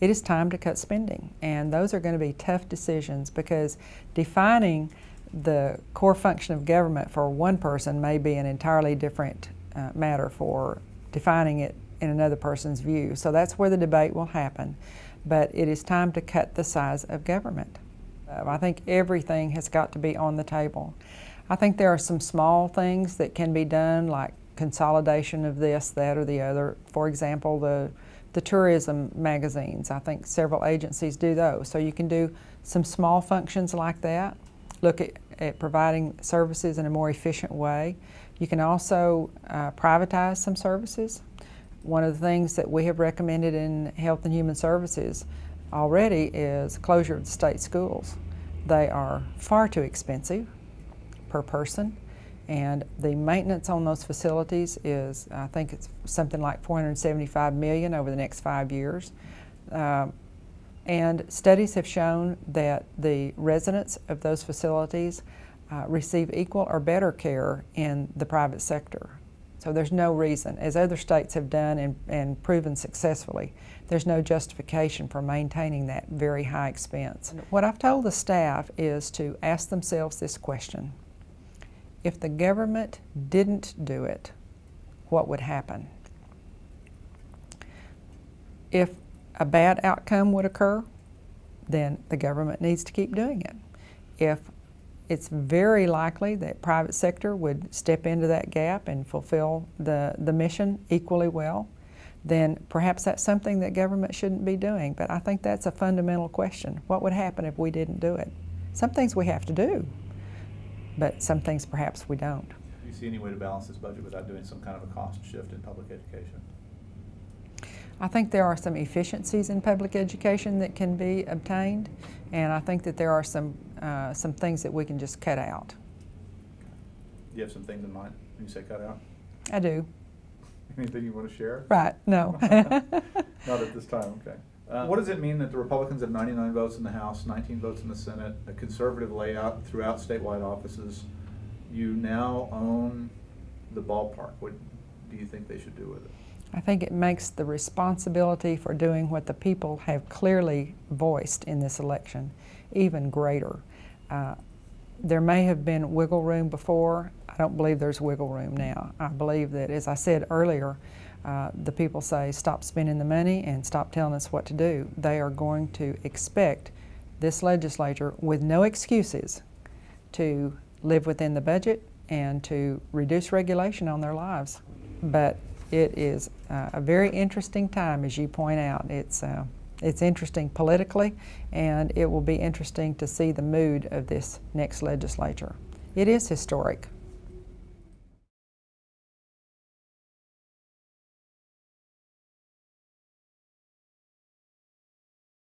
it is time to cut spending. And those are going to be tough decisions, because defining the core function of government for one person may be an entirely different matter for defining it in another person's view. So that's where the debate will happen. But it is time to cut the size of government. I think everything has got to be on the table. I think there are some small things that can be done, like consolidation of this, that, or the other. For example, the tourism magazines. I think several agencies do those. So you can do some small functions like that. Look at providing services in a more efficient way. You can also privatize some services. One of the things that we have recommended in Health and Human Services already is closure of the state schools. They are far too expensive per person, and the maintenance on those facilities is, I think it's something like $475 million over the next 5 years. And studies have shown that the residents of those facilities receive equal or better care in the private sector. So there's no reason, as other states have done and proven successfully, there's no justification for maintaining that very high expense. What I've told the staff is to ask themselves this question: if the government didn't do it, what would happen? If a bad outcome would occur, then the government needs to keep doing it. If it's very likely that private sector would step into that gap and fulfill the mission equally well, then perhaps that's something that government shouldn't be doing. But I think that's a fundamental question. What would happen if we didn't do it? Some things we have to do, but some things perhaps we don't. Do you see any way to balance this budget without doing some kind of a cost shift in public education? I think there are some efficiencies in public education that can be obtained, and I think that there are some things that we can just cut out. Do you have some things in mind when you say cut out? I do. Anything you want to share? Right, no. Not at this time, okay. What does it mean that the Republicans have 99 votes in the House, 19 votes in the Senate, a conservative layout throughout statewide offices? You now own the ballpark. What do you think they should do with it? I think it makes the responsibility for doing what the people have clearly voiced in this election even greater. There may have been wiggle room before. I don't believe there's wiggle room now. I believe that, as I said earlier, the people say stop spending the money and stop telling us what to do. They are going to expect this legislature, with no excuses, to live within the budget and to reduce regulation on their lives. But it is a very interesting time, as you point out. It's interesting politically, and it will be interesting to see the mood of this next legislature. It is historic.